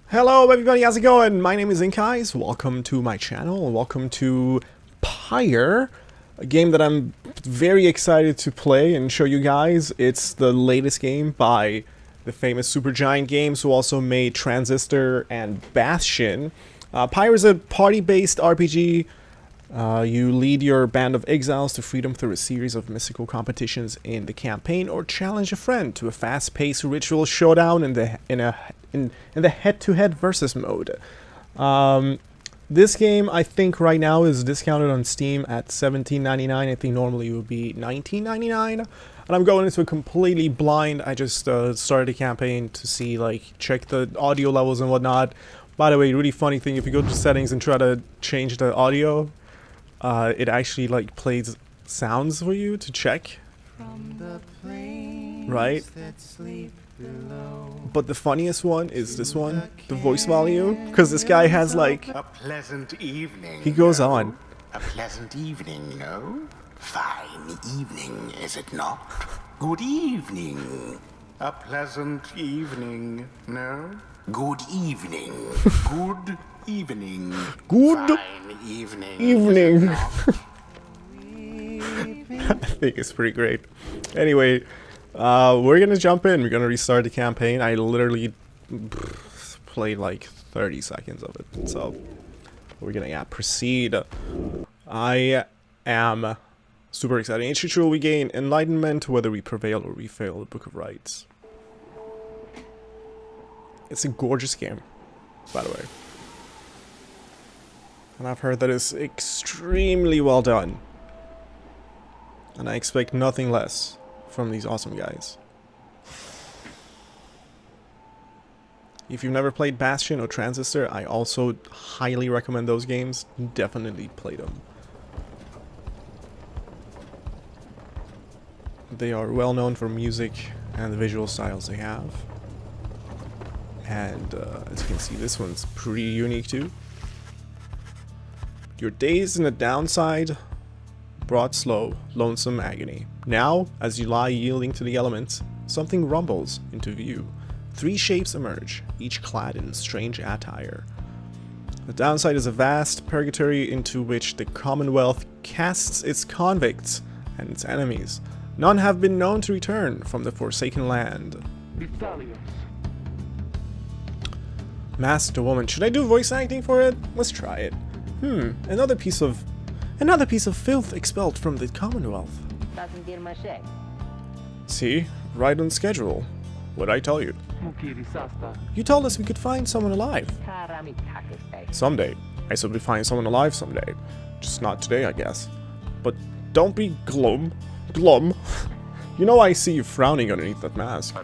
Hello everybody, how's it going? My name is InkEyes. Welcome to my channel, and welcome to Pyre, a game that I'm very excited to play and show you guys. It's the latest game by the famous Supergiant games, who also made Transistor and Bastion. Pyre is a party-based RPG. You lead your band of exiles to freedom through a series of mystical competitions in the campaign, or challenge a friend to a fast-paced ritual showdown in the head-to-head versus mode. This game, I think right now, is discounted on Steam at $17.99. I think normally it would be $19.99. And I'm going into it completely blind. I just started a campaign to see, check the audio levels and whatnot. By the way, really funny thing, if you go to settings and try to change the audio, it actually plays sounds for you to check. Right? But the funniest one is this one, the voice volume, because this guy has a pleasant evening. He goes on. A pleasant evening, no? Fine evening, is it not? Good evening. A pleasant evening, no? Good evening. Good evening. Good Fine evening. evening. I think it's pretty great. Anyway, we're gonna jump in. We're gonna restart the campaign. I literally played like 30 seconds of it, so we're gonna proceed. I am super excited. In each ritual we gain enlightenment, whether we prevail or we fail the Book of Rites. It's a gorgeous game, by the way. And I've heard that it's extremely well done. And I expect nothing less from these awesome guys. If you've never played Bastion or Transistor, I also highly recommend those games. Definitely play them. They are well known for music and the visual styles they have. And as you can see, this one's pretty unique too. Your days in the downside brought slow, lonesome agony. Now, as you lie yielding to the elements, something rumbles into view. Three shapes emerge, each clad in strange attire. The downside is a vast purgatory into which the Commonwealth casts its convicts and its enemies. None have been known to return from the Forsaken Land. Masked woman. Should I do voice acting for it? Let's try it. Another piece of filth expelled from the Commonwealth. See? Right on schedule. What'd I tell you? You told us we could find someone alive. Someday. I said we'd find someone alive someday. Just not today, I guess. But don't be glum. You know I see you frowning underneath that mask.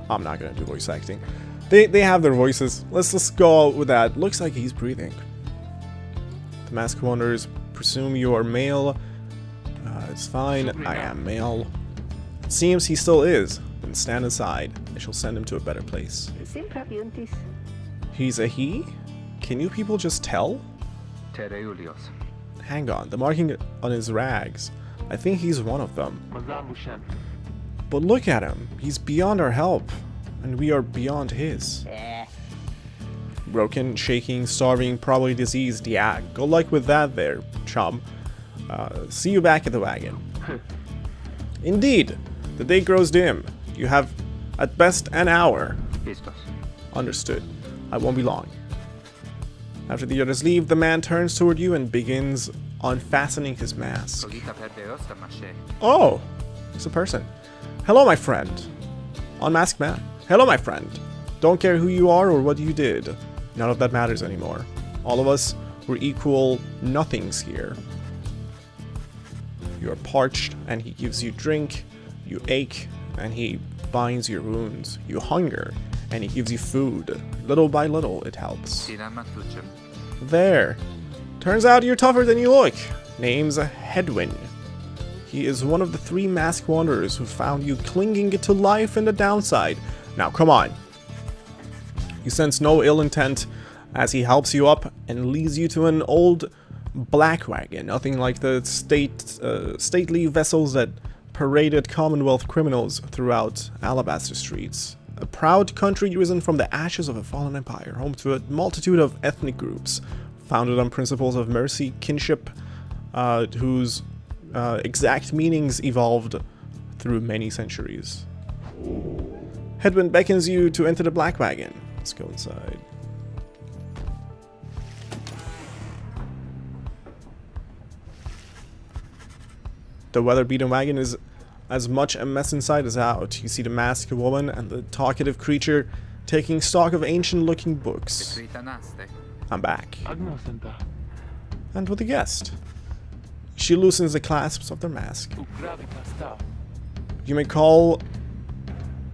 I'm not gonna do voice acting. They have their voices. Let's go out with that. Looks like he's breathing. The mask wonders, presume you are male. It's fine. I am male. It seems he still is. Then stand aside. I shall send him to a better place. He's a he? Can you people just tell? Hang on. The marking on his rags. I think he's one of them. But look at him. He's beyond our help. And we are beyond his. Broken, shaking, starving, probably diseased. Yeah, good luck with that there, chum. See you back at the wagon. Indeed, the day grows dim. You have, at best, an hour. Understood. I won't be long. After the others leave, the man turns toward you and begins unfastening his mask. Oh, it's a person. Hello, my friend. Unmasked man. Hello, my friend. Don't care who you are or what you did. None of that matters anymore. All of us were equal nothings here. You are parched, and he gives you drink. You ache, and he binds your wounds. You hunger, and he gives you food. Little by little, it helps. There. Turns out you're tougher than you look. Name's Hedwin. He is one of the three masked wanderers who found you clinging to life in the downside. Now, come on. You sense no ill intent as he helps you up and leads you to an old black wagon, nothing like the stately vessels that paraded Commonwealth criminals throughout Alabaster streets. a proud country risen from the ashes of a fallen empire, home to a multitude of ethnic groups, founded on principles of mercy, kinship, whose exact meanings evolved through many centuries. Headwind beckons you to enter the Black Wagon. Let's go inside. The weather-beaten wagon is as much a mess inside as out. You see the masked woman and the talkative creature taking stock of ancient-looking books. I'm back. And with a guest. She loosens the clasps of their mask. You may call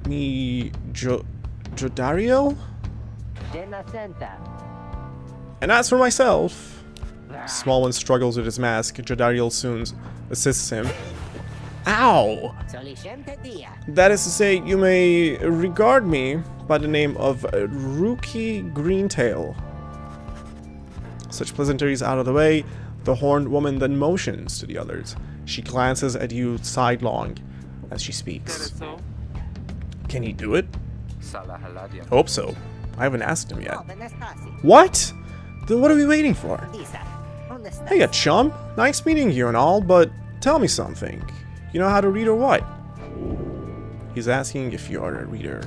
me Jodariel? And as for myself, small one struggles with his mask. Jodariel soon assists him. Ow! That is to say, you may regard me by the name of Rookie Greentail. Such pleasantries out of the way, the horned woman then motions to the others. She glances at you sidelong as she speaks. Can he do it? Hope so. I haven't asked him yet. What? Then what are we waiting for? Hey, chum. Nice meeting you and all, but tell me something. You know how to read or what? He's asking if you are a reader.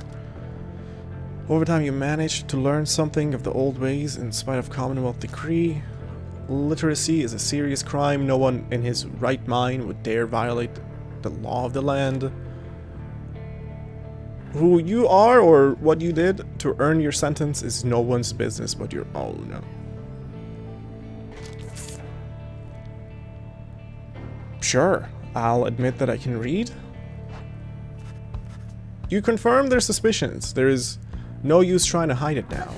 Over time you managed to learn something of the old ways in spite of Commonwealth decree. Literacy is a serious crime. No one in his right mind would dare violate the law of the land. Who you are or what you did to earn your sentence is no one's business but your own. Sure, I'll admit that I can read. You confirm their suspicions. There is no use trying to hide it now.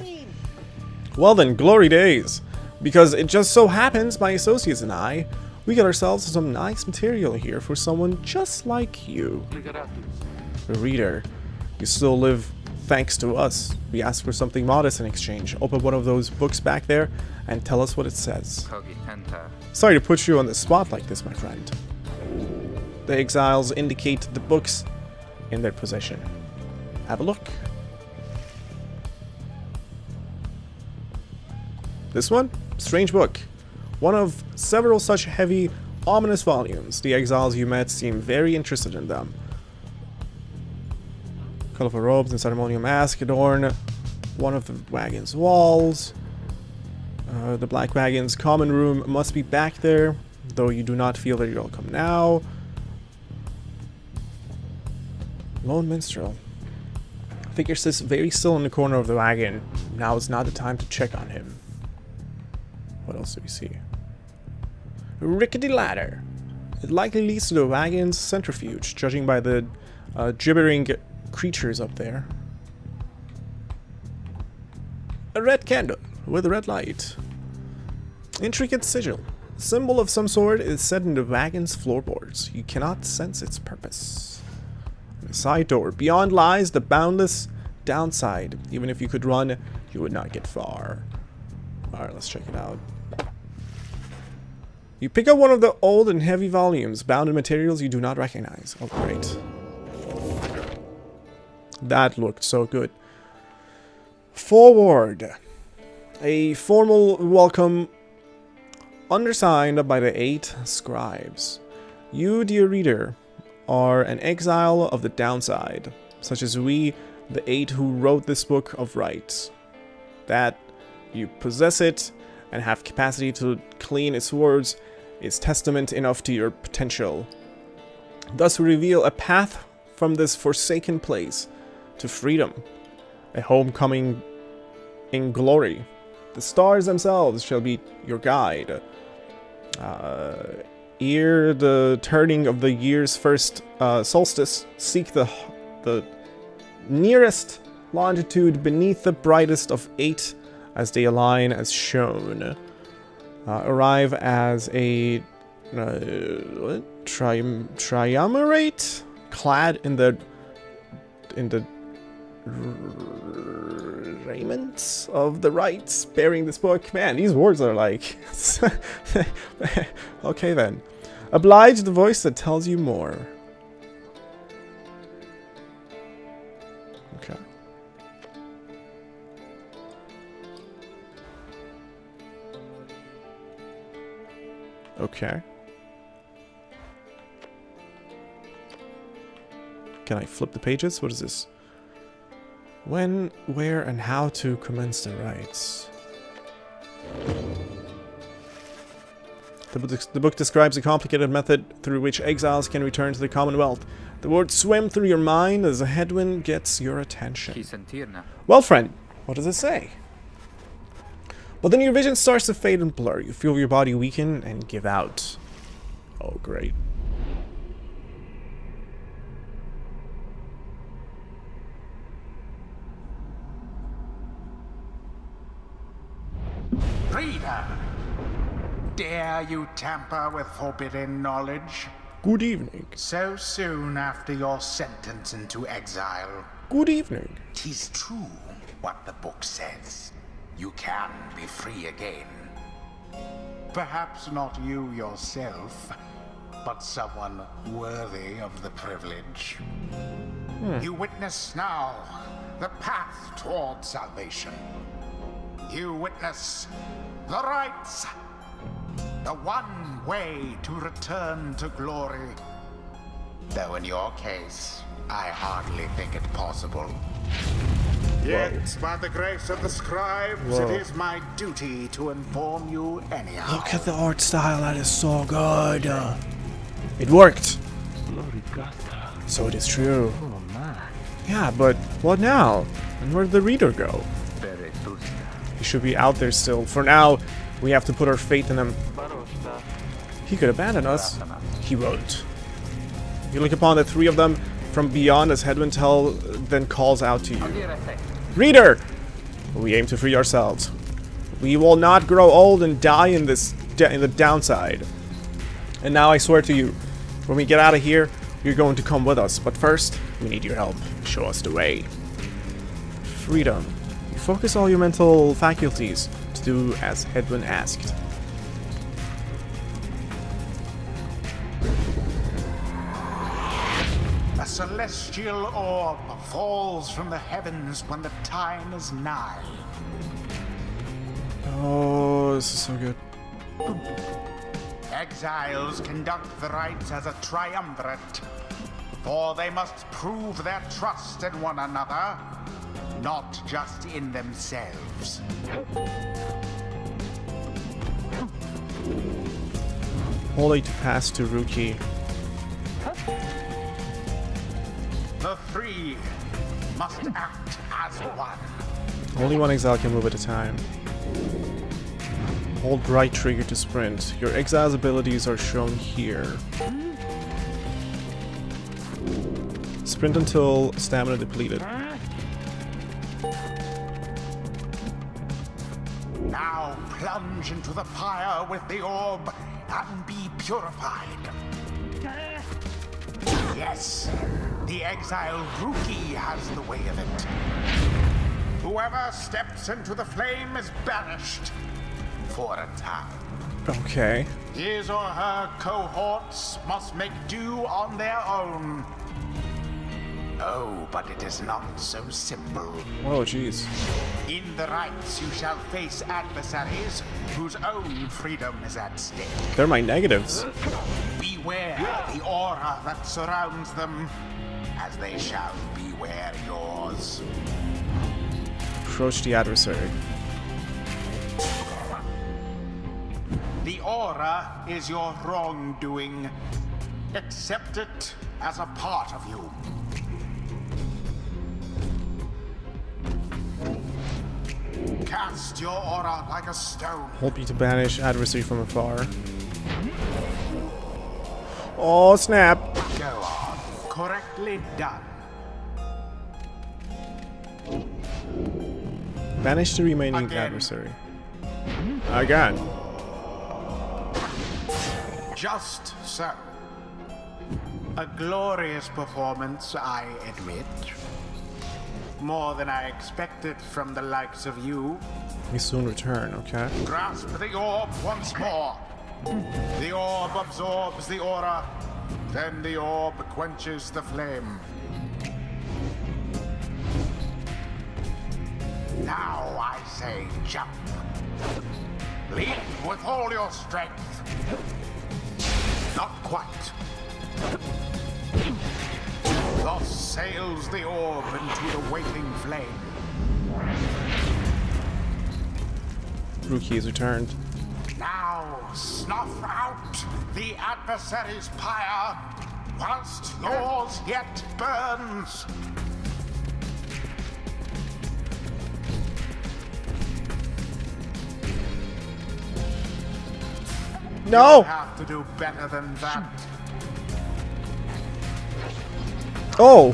Well then, glory days. Because it just so happens my associates and I, we got ourselves some nice material here for someone just like you. A reader. You still live thanks to us. We ask for something modest in exchange. Open one of those books back there and tell us what it says. Sorry to put you on the spot like this, my friend. The exiles indicate the books in their possession. Have a look. This one? Strange book. One of several such heavy, ominous volumes. The exiles you met seem very interested in them. Colorful robes and ceremonial mask adorn one of the wagon's walls. The Black Wagon's common room must be back there, though you do not feel that you're welcome now. Lone minstrel. Figure sits very still in the corner of the wagon. Now is not the time to check on him. What else do we see? A rickety ladder. It likely leads to the wagon's centrifuge, judging by the gibbering creatures up there. A red candle with a red light. Intricate sigil. A symbol of some sort is set in the wagon's floorboards. You cannot sense its purpose. A side door. Beyond lies the boundless downside. Even if you could run, you would not get far. Alright, let's check it out. You pick up one of the old and heavy volumes, bound in materials you do not recognize. Oh, great. That looked so good. Forward. A formal welcome undersigned by the 8 scribes. You, dear reader, are an exile of the downside, such as we, the 8 who wrote this book of rites. That you possess it and have capacity to clean its words is testament enough to your potential. Thus we reveal a path from this forsaken place to freedom, a homecoming in glory. The stars themselves shall be your guide. Ere the turning of the year's first solstice, seek the nearest longitude beneath the brightest of 8 as they align as shown. Arrive as a triumvirate clad in the raiments of the rites, bearing this book. Man, these words are like okay then. Oblige the voice that tells you more. Okay. Okay. Can I flip the pages? What is this? When, where, and how to commence the rites. The book describes a complicated method through which exiles can return to the Commonwealth. The words swim through your mind as a headwind gets your attention. Well, friend, what does it say? But then your vision starts to fade and blur. You feel your body weaken and give out. Oh, great. Reader! Dare you tamper with forbidden knowledge? Good evening. So soon after your sentence into exile. Good evening. 'Tis true what the book says. You can be free again. Perhaps not you yourself, but someone worthy of the privilege. You witness now the path toward salvation. You witness the rites. The one way to return to glory. Though in your case, I hardly think it possible. Yet, by the grace of the scribes, it is my duty to inform you anyhow. Look at the art style, that is so good. It worked. So it is true. Yeah, but what now? And where did the reader go? He should be out there still. For now, we have to put our faith in him. He could abandon us. He won't. You look upon the three of them from beyond as Headwind Hell then calls out to you. Reader! We aim to free ourselves. We will not grow old and die in this in the downside. And now I swear to you, when we get out of here, you're going to come with us. But first, we need your help. Show us the way. Freedom. You focus all your mental faculties to do as Headwind asked. A celestial orb falls from the heavens when the time is nigh. Oh, this is so good. Exiles conduct the rites as a triumvirate, for they must prove their trust in one another, not just in themselves. Hold A to pass to Rookie. The three must act as one. Only one exile can move at a time. Hold right trigger to sprint. Your exile's abilities are shown here. Sprint until stamina depleted. Now plunge into the pyre with the orb and be purified. Yes, the exile Rookie has the way of it. Whoever steps into the flame is banished for a time. Okay. His or her cohorts must make do on their own. Oh, but it is not so simple. Oh, jeez. In the rites, you shall face adversaries whose own freedom is at stake. They're my negatives. Beware the aura that surrounds them, as they shall beware yours. Approach the adversary. The aura is your wrongdoing. Accept it as a part of you. Cast your aura like a stone. Hold B to banish adversary from afar. Oh, snap. Go on. Correctly done. Banish the remaining Again. adversary. Again. Just so. A glorious performance, I admit. More than I expected from the likes of you. We soon return, okay? Grasp the orb once more. The orb absorbs the aura. Then the orb quenches the flame. Now I say jump. Leap with all your strength. Not quite. Thus sails the orb into the waiting flame. Rookie is returned. Now snuff out the adversary's pyre, whilst yours yet burns. No! You have to do better than that. Oh!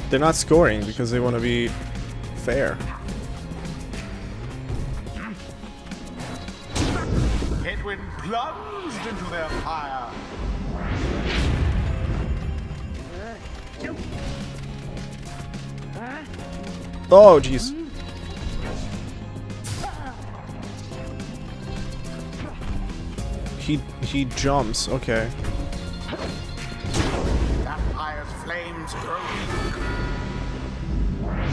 They're not scoring because they want to be fair. Headwind plunged into their pyre. Oh, jeez. He jumps. Okay. That pyre's flames grow weak.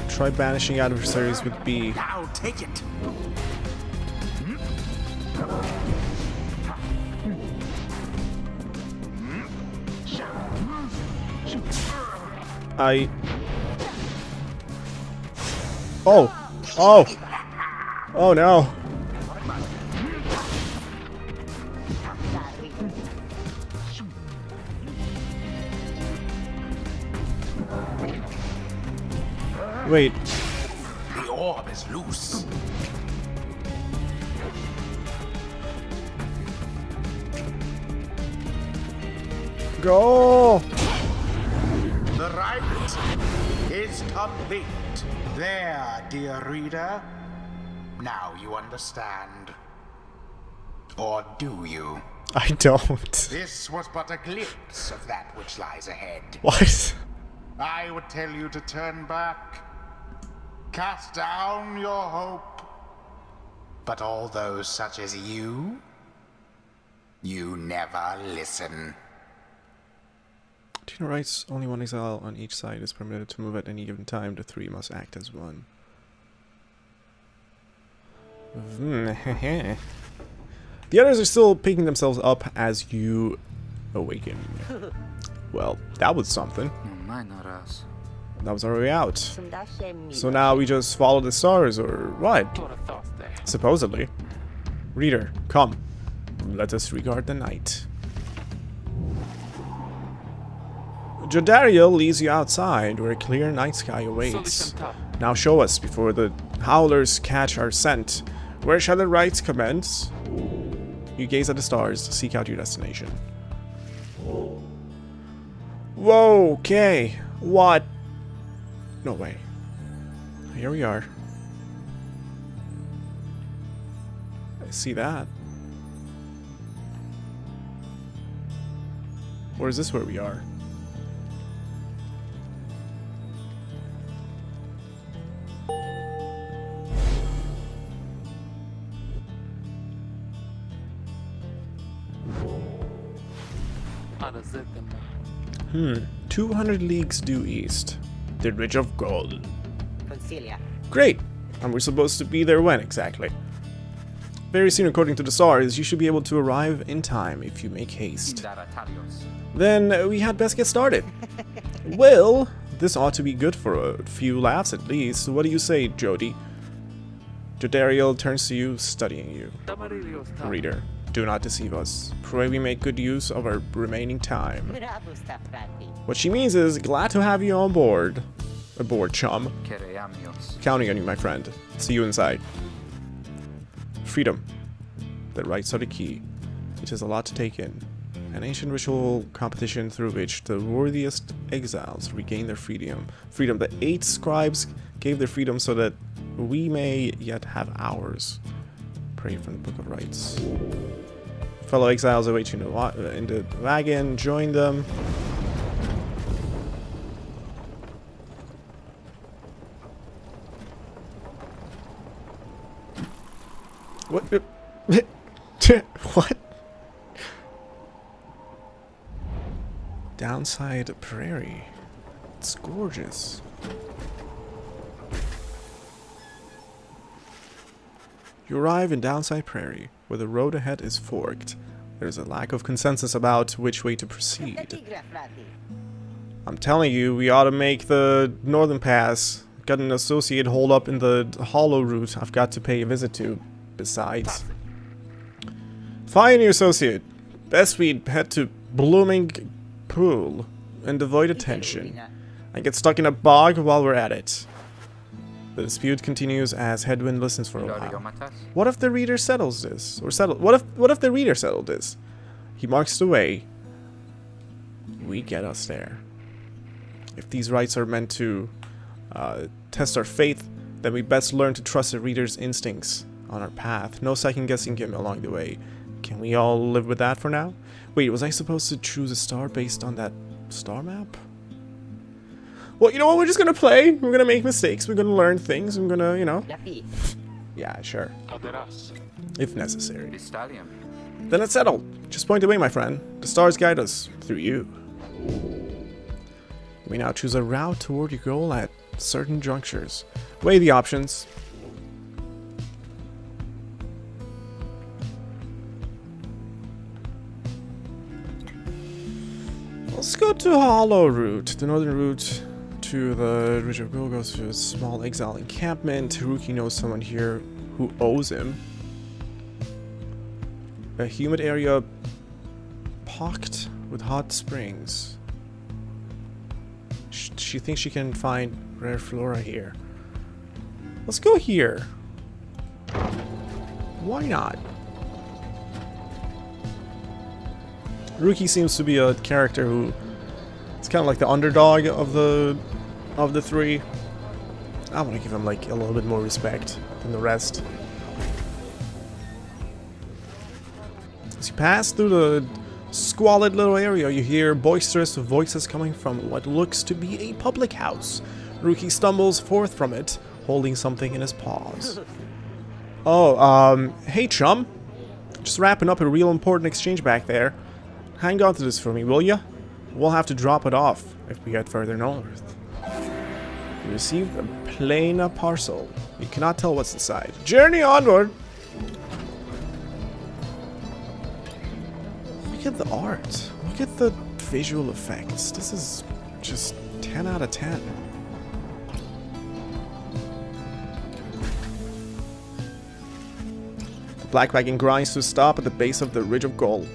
Try banishing adversaries with B. Now take it. Oh! Oh! Oh no! Wait. The orb is loose. Go! The rite is complete. There, dear reader. Now you understand. Or do you? I don't. This was but a glimpse of that which lies ahead. What? I would tell you to turn back. Cast down your hope. But all those such as you never listen. Do you know rights? Only one exile on each side is permitted to move at any given time. The three must act as one. The others are still picking themselves up as you awaken. Well, that was something. That was our way out. So now we just follow the stars, or what? Supposedly. Reader, come. Let us regard the night. Jodariel leads you outside, where a clear night sky awaits. Now show us, before the howlers catch our scent. Where shall the rites commence? You gaze at the stars, seek out your destination. Whoa, okay. What? No way. Here we are. I see that. Or is this where we are? Hmm. 200 leagues due east. The Ridge of Gold. Great! And we're supposed to be there when exactly? Very soon, according to the stars, you should be able to arrive in time if you make haste. Then we had best get started. Well, this ought to be good for a few laughs at least. What do you say, Jody? Jodariel turns to you, studying you. Reader, do not deceive us. Pray we make good use of our remaining time. What she means is, glad to have you on board. Aboard, chum. Counting on you, my friend. See you inside. Freedom. The rites are the key. It is a lot to take in. An ancient ritual competition through which the worthiest exiles regain their freedom. The 8 scribes gave their freedom so that we may yet have ours. Pray from the Book of Rites. Fellow exiles await you in the wagon. Join them. What? What? Downside Prairie. It's gorgeous. You arrive in Downside Prairie, where the road ahead is forked. There's a lack of consensus about which way to proceed. I'm telling you, we ought to make the Northern Pass. Got an associate holed up in the Hollow route I've got to pay a visit to. Besides. Fine, your associate. Best we head to Blooming Pool and avoid attention. And get stuck in a bog while we're at it. The dispute continues as Headwind listens for a while. What if the reader settles this? What if the reader settled this? He marks the way. We get us there. If these rites are meant to test our faith, then we best learn to trust the reader's instincts on our path. No second guessing him along the way. Can we all live with that for now? Wait, was I supposed to choose a star based on that star map? Well, you know what? We're just gonna play. We're gonna make mistakes. We're gonna learn things. We're gonna, you know. Yeah, sure. If necessary. Then it's settled. Just point the way, my friend. The stars guide us through you. We now choose a route toward your goal at certain junctures. Weigh the options. Let's go to Hollow route. The northern route to the Ridge of Gold goes to a small exile encampment. Haruki knows someone here who owes him. A humid area pocked with hot springs. She thinks she can find rare flora here. Let's go here. Why not? Haruki seems to be a character who is kind of like the underdog of the three. I want to give him like a little bit more respect than the rest. As you pass through the squalid little area, you hear boisterous voices coming from what looks to be a public house. Haruki stumbles forth from it, holding something in his paws. Oh, hey chum. Just wrapping up a real important exchange back there. Hang on to this for me, will ya? We'll have to drop it off if we get further north. You received a plain parcel. You cannot tell what's inside. Journey onward! Look at the art. Look at the visual effects. This is just 10 out of 10. The black wagon grinds to a stop at the base of the Ridge of Gold.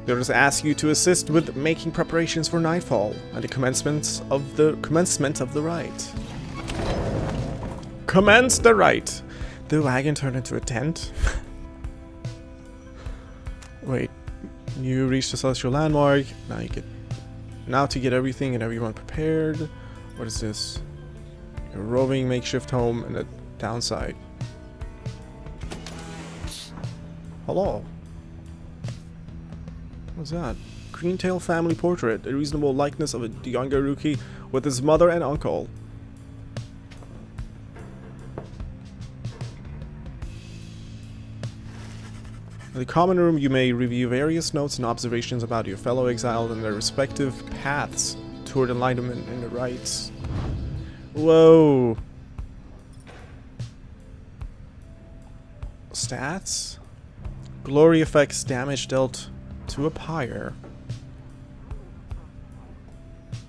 The others ask you to assist with making preparations for nightfall and the commencement of the rite. Commence the rite. The wagon turned into a tent. Wait, you reach the celestial landmark. Now to get everything and everyone prepared. What is this? A roving makeshift home and a downside. Hello. What's that? Greentail family portrait. A reasonable likeness of a younger Haruki with his mother and uncle. In the common room, you may review various notes and observations about your fellow exiled and their respective paths toward enlightenment in the rites. Whoa. Stats? Glory affects damage dealt to a pyre.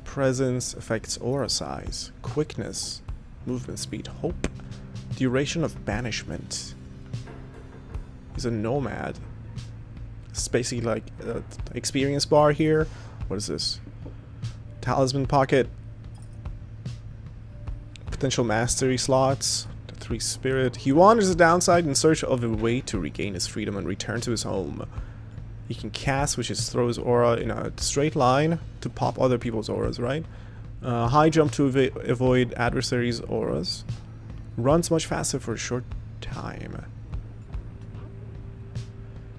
Presence affects aura size. Quickness. Movement speed. Hope. Duration of banishment. He's a nomad. It's basically like an experience bar here. What is this? Talisman pocket. Potential mastery slots. The 3 spirit. He wanders the downside in search of a way to regain his freedom and return to his home. He can cast, which is throw his aura in a straight line to pop other people's auras, right? High jump to avoid adversaries' auras. Runs much faster for a short time.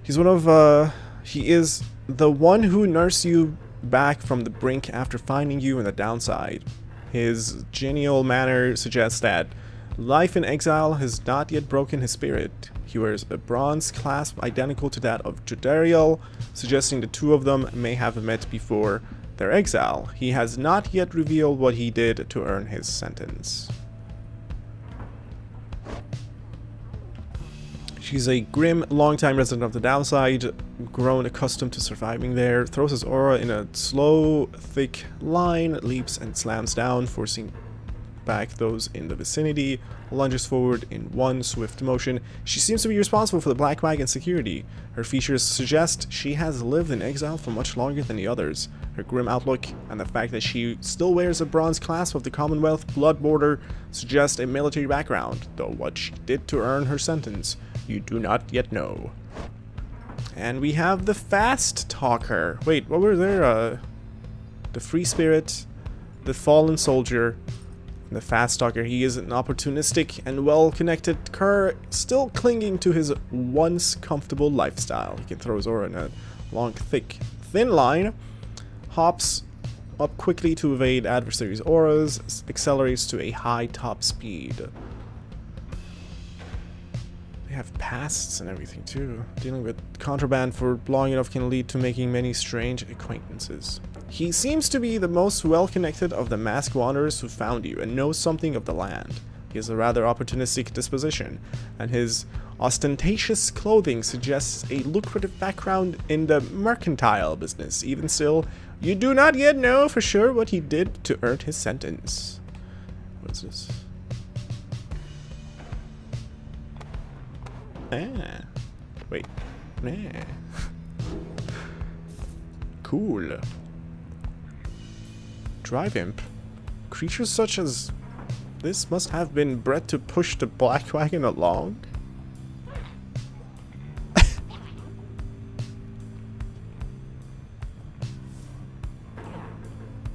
He is the one who nursed you back from the brink after finding you in the downside. His genial manner suggests that life in exile has not yet broken his spirit. He wears a bronze clasp identical to that of Jodariel, suggesting the two of them may have met before their exile. He has not yet revealed what he did to earn his sentence. She's a grim, long-time resident of the downside, grown accustomed to surviving there, throws his aura in a slow, thick line, leaps and slams down, forcing back those in the vicinity, lunges forward in one swift motion. She seems to be responsible for the Black Wagon security. Her features suggest she has lived in exile for much longer than the others. Her grim outlook and the fact that she still wears a bronze clasp of the Commonwealth blood border suggest a military background, though what she did to earn her sentence, you do not yet know. And we have the Fast Talker. Wait, what were there? The Free Spirit, the Fallen Soldier, and the Fast Talker. He is an opportunistic and well-connected cur, still clinging to his once comfortable lifestyle. He can throw his aura in a long, thick, thin line, hops up quickly to evade adversaries' auras, accelerates to a high top speed. They have pasts and everything too. Dealing with contraband for long enough can lead to making many strange acquaintances. He seems to be the most well-connected of the masked wanderers who found you and knows something of the land. He has a rather opportunistic disposition, and his ostentatious clothing suggests a lucrative background in the mercantile business. Even still, you do not yet know for sure what he did to earn his sentence. What is this? Wait. Cool. Drive imp. Creatures such as this must have been bred to push the Black Wagon along.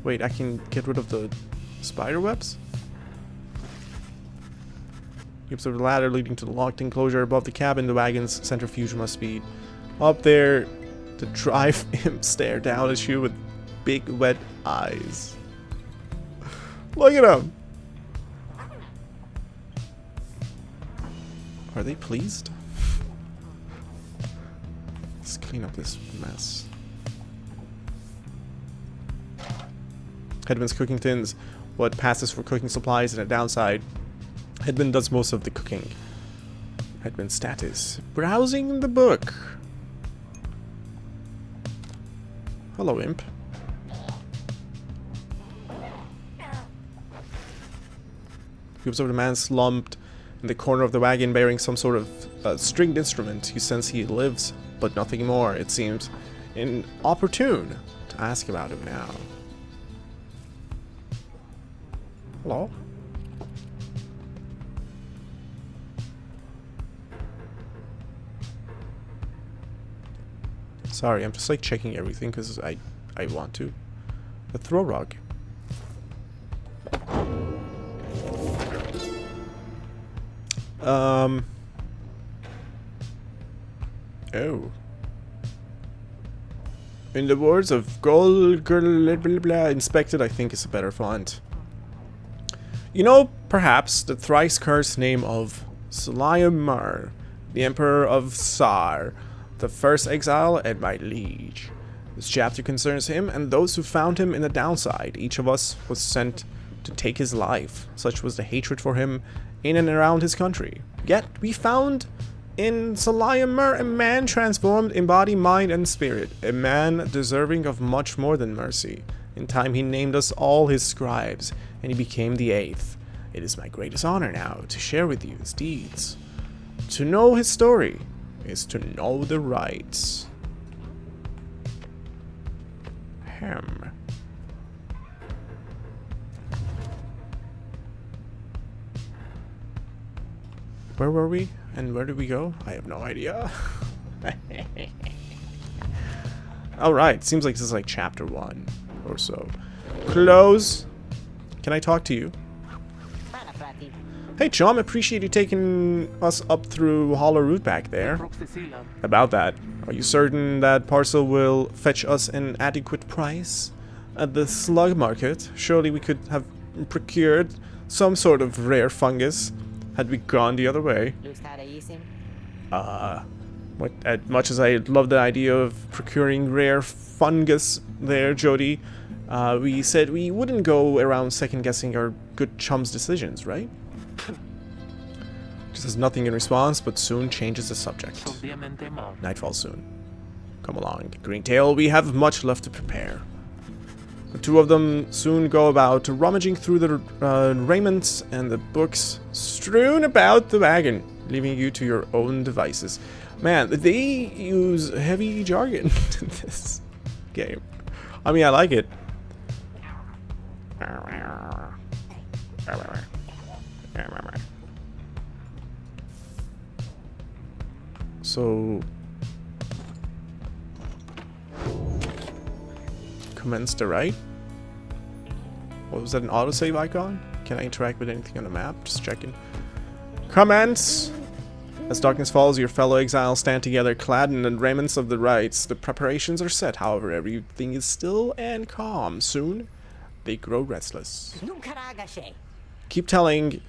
Wait, I can get rid of the spider webs? You observe the ladder leading to the locked enclosure above the cabin. The wagon's centrifuge must be up there. The drive imp stare down at you with big wet eyes. Look at him. Are they pleased? Let's clean up this mess. Headman's cooking tins. What passes for cooking supplies and a downside. Headman does most of the cooking. Headman status. Browsing the book. Hello, imp. You observe a man slumped in the corner of the wagon bearing some sort of stringed instrument. You sense he lives, but nothing more. It seems inopportune to ask about him now. Hello? Sorry, I'm just like checking everything because I want to. The throw rug. Oh. In the words of Inspected, I think is a better font. You know, perhaps, the thrice cursed name of Sulayamar, the Emperor of Sar, the first exile and my liege. This chapter concerns him and those who found him in the downside. Each of us was sent to take his life. Such was the hatred for him in and around his country. Yet we found in Sulayamar a man transformed in body, mind, and spirit. A man deserving of much more than mercy. In time he named us all his scribes, and he became the 8th. It is my greatest honor now to share with you his deeds. To know his story is to know the rites. Hem. Where were we? And where did we go? I have no idea. Alright, seems like this is like chapter 1 or so. Close. Can I talk to you? Hey chum, appreciate you taking us up through Hollow Route back there. About that, are you certain that parcel will fetch us an adequate price? At the slug market, surely we could have procured some sort of rare fungus had we gone the other way. As much as I love the idea of procuring rare fungus there, Jody, we said we wouldn't go around second-guessing our good chum's decisions, right? Just says nothing in response, but soon changes the subject. Nightfall soon. Come along, Greentail, we have much left to prepare. The two of them soon go about rummaging through the raiments and the books strewn about the wagon, leaving you to your own devices. Man, they use heavy jargon in this game. I mean, I like it. So... commence the right? What was that, an autosave icon? Can I interact with anything on the map? Just checking. Commence! As darkness falls, your fellow exiles stand together, clad in the raiments of the rites. The preparations are set, however, everything is still and calm. Soon, they grow restless. Keep telling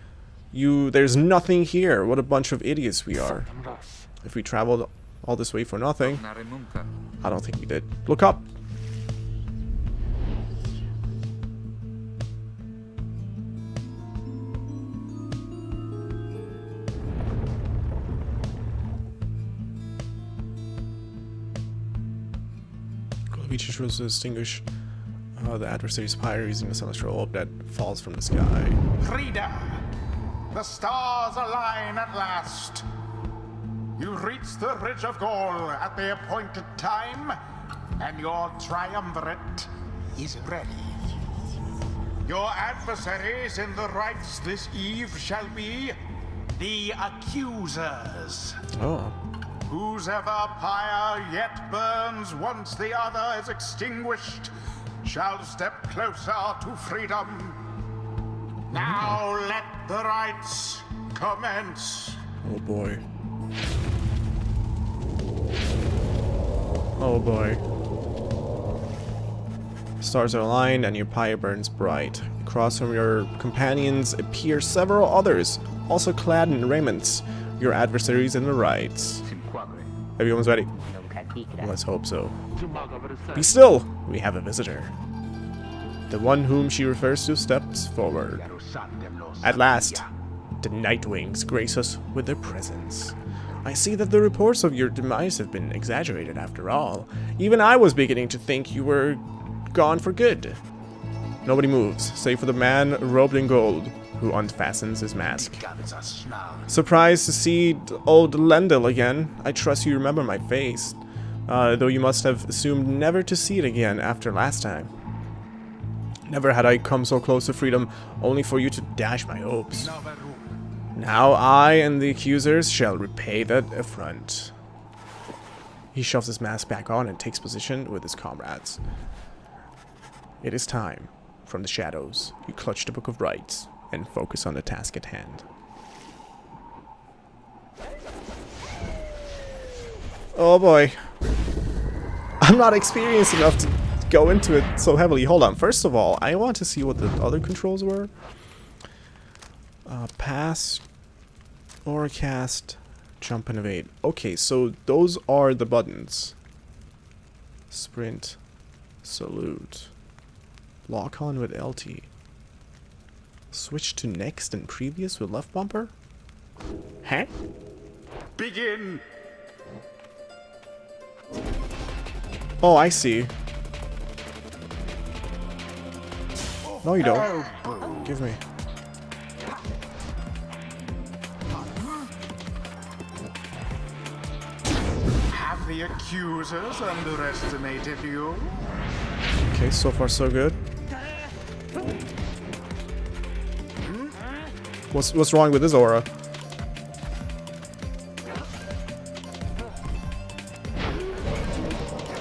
you there's nothing here. What a bunch of idiots we are. If we traveled all this way for nothing, I don't think we did. Look up! Features rules to distinguish the adversaries' Pyre using a celestial orb that falls from the sky. Freedom! The stars align at last. You reach the Ridge of Gold at the appointed time, and your triumvirate is ready. Your adversaries in the rites this eve shall be the Accusers. Oh. Whosever pyre yet burns once the other is extinguished shall step closer to freedom. Now let the rites commence. Oh boy. Oh boy. Stars are aligned and your pyre burns bright. Across from your companions appear several others, also clad in raiments. Your adversaries in the rites. Everyone's ready? Let's hope so. Be still! We have a visitor. The one whom she refers to steps forward. At last, the Nightwings grace us with their presence. I see that the reports of your demise have been exaggerated after all. Even I was beginning to think you were gone for good. Nobody moves, save for the man robed in gold, who unfastens his mask. Surprised to see old Lendl again. I trust you remember my face, though you must have assumed never to see it again after last time. Never had I come so close to freedom, only for you to dash my hopes. Now I and the accusers shall repay that affront. He shoves his mask back on and takes position with his comrades. It is time. From the shadows, you clutch the Book of Rites and focus on the task at hand. Oh boy. I'm not experienced enough to go into it so heavily. Hold on. First of all, I want to see what the other controls were. Pass, or cast, jump and evade. Okay, so those are the buttons. Sprint, salute. Lock on with LT. Switch to next and previous with left bumper? Huh? Begin! Oh, I see. No, you don't. Give me. Have the accusers underestimated you? Okay, so far so good. What's wrong with this aura?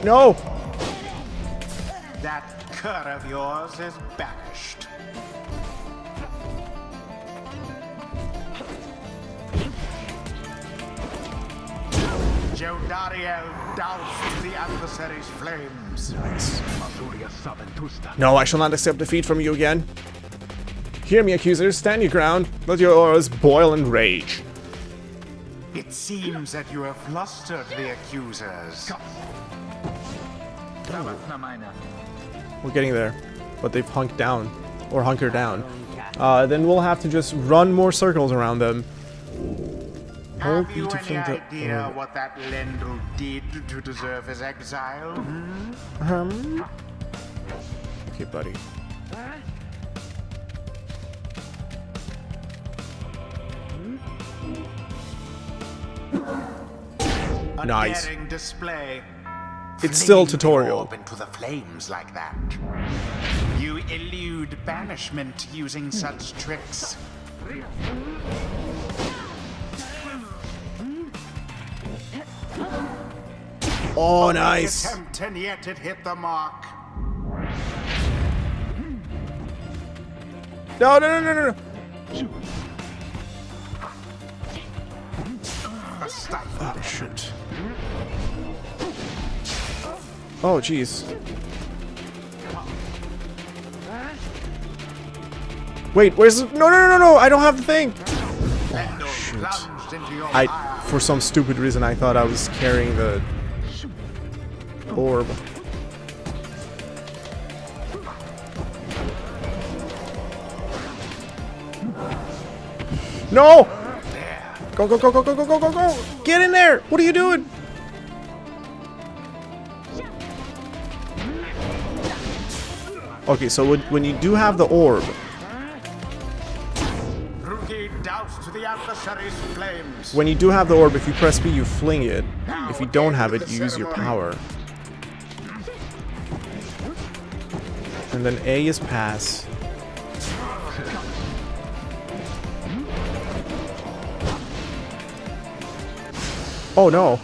No! That cur of yours is banished. Jodariel doused the adversary's flames. Nice. No, I shall not accept defeat from you again. Hear me, accusers. Stand your ground. Let your auras boil in rage. It seems that you have flustered the accusers. We're getting there, but they've hunkered down, or hunkered down. Then we'll have to just run more circles around them. Hold Have B you to any fling the idea orb. what that Lendl did to deserve his exile? Okay, buddy. A Nice. daring display. It's still Flinging the tutorial. orb into the flames like that. You elude banishment using such tricks. Oh, The nice. attempt, and yet it hit the mark. No, no, no, no, no. A stifle. Oh, shoot. Oh, jeez. Wait, where's the... No, no, no, no, no, I don't have the thing. Lendl plunged into your I, fire. for some stupid reason, I thought I was carrying the orb. No! Go, go, go, go, go, go, go, go, go! Get in there! What are you doing? Okay, so when you do have the orb, Rookie doused the adversaries' flames. if you press B, you fling it. If you don't have it, you use your power. And then A is pass. Oh no.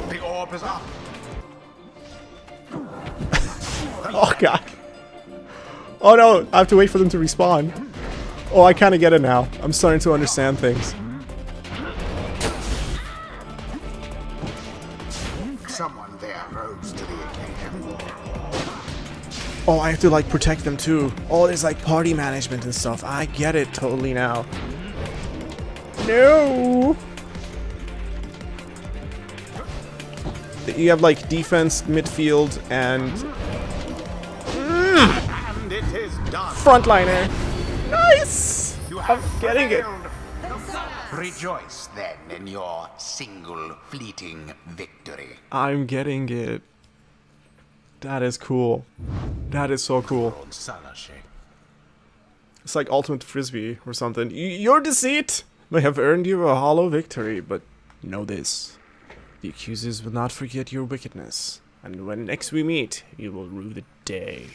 The orb is up. Oh god. Oh no, I have to wait for them to respawn. Oh, I kind of get it now. I'm starting to understand things. Someone there rose to the occasion. Oh, I have to like protect them too. Oh, there's like party management and stuff. I get it totally now. No. You have like defense, midfield, and And it is done. frontliner. Nice. You I'm have getting it. prevailed. Rejoice then in your single fleeting victory. I'm getting it. That is cool. That is so cool. It's like Ultimate Frisbee or something. Your deceit may have earned you a hollow victory, but know this. The accusers will not forget your wickedness, and when next we meet, you will rue the day.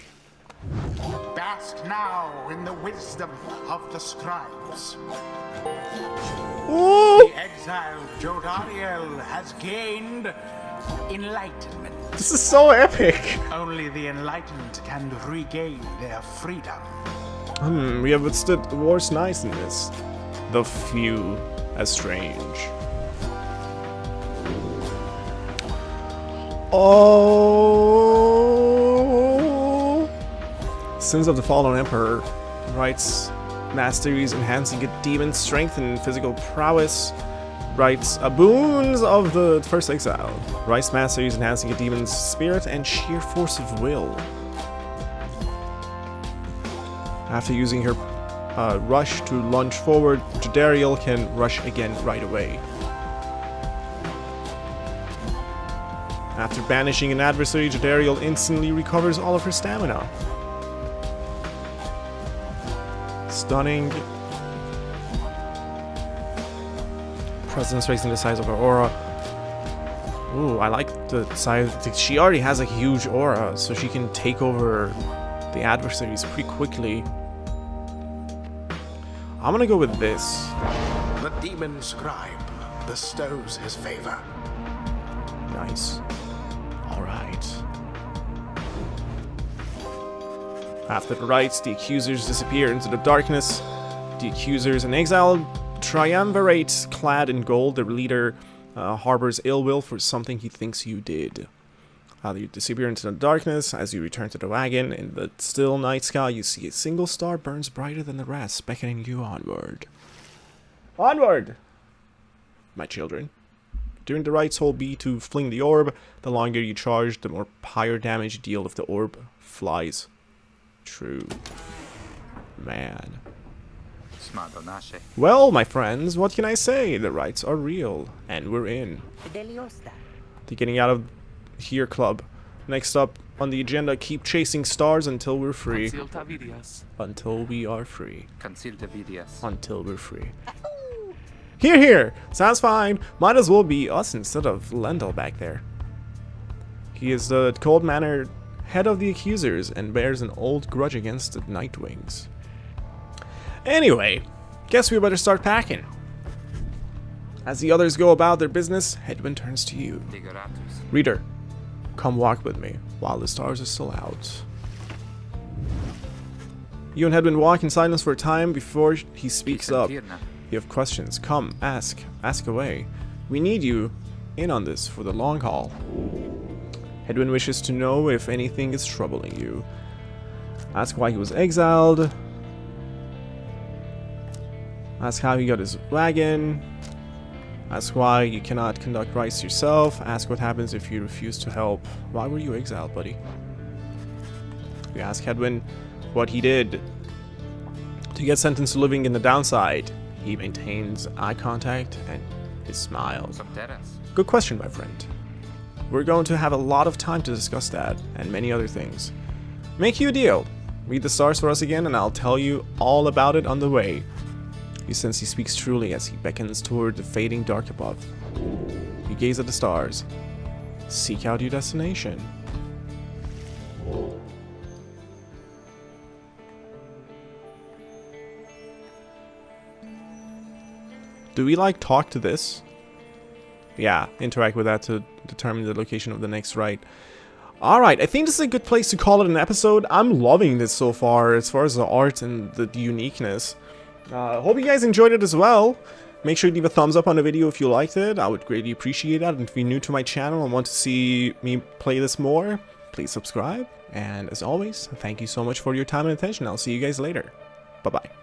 Bask now in the wisdom of the scribes. Ooh! The exiled Jodariel has gained enlightenment. This is so epic! Only the enlightened can regain their freedom. We have withstood the war's niceness. The few as strange. Oh! Sins of the Fallen Emperor. Rites, masteries enhancing a demon's strength and physical prowess. Rites, boons of the first exile. Rites, masteries enhancing a demon's spirit and sheer force of will. After using her rush to lunge forward, Jodariel can rush again right away. After banishing an adversary, Jodariel instantly recovers all of her stamina. Stunning. Presence raising the size of her aura. Ooh, I like the size. She already has a huge aura, so she can take over the adversaries pretty quickly. I'm gonna go with this. The demon scribe bestows his favor. Nice. Alright. After the rites, the accusers disappear into the darkness. The accusers in exile triumvirate, clad in gold. Their leader harbors ill will for something he thinks you did. You disappear into the darkness. As you return to the wagon, in the still night sky, you see a single star burns brighter than the rest, beckoning you onward. Onward! My children. During the rites, hold B to fling the orb. The longer you charge, the more higher damage you deal if the orb flies. True. Man. Well, my friends, what can I say? The rites are real, and we're in. The Getting Out of Here Club. Next up on the agenda, keep chasing stars until we're free. Until we are free. Until we're free. Here, here! Sounds fine. Might as well be us instead of Lendl back there. He is the cold-mannered head of the accusers and bears an old grudge against the Nightwings. Anyway, guess we better start packing. As the others go about their business, Hedwyn turns to you. Reader, come walk with me while the stars are still out. You and Hedwyn walk in silence for a time before he speaks up. You have questions. Come, ask. Ask away. We need you in on this for the long haul. Hedwyn wishes to know if anything is troubling you. Ask why he was exiled. Ask how he got his wagon. Ask why you cannot conduct rites yourself. Ask what happens if you refuse to help. Why were you exiled, buddy? You ask Hedwyn what he did to get sentenced to living in the downside. He maintains eye contact and his smile. Good question, my friend. We're going to have a lot of time to discuss that and many other things. Make you a deal. Read the stars for us again and I'll tell you all about it on the way. You sense he speaks truly as he beckons toward the fading dark above. You gaze at the stars. Seek out your destination. Do we like talk to this? Yeah, interact with that to determine the location of the next rite. Alright, I think this is a good place to call it an episode. I'm loving this so far as the art and the uniqueness. Hope you guys enjoyed it as well. Make sure to leave a thumbs up on the video if you liked it. I would greatly appreciate that. And if you're new to my channel and want to see me play this more, please subscribe. And as always, thank you so much for your time and attention. I'll see you guys later. Bye-bye.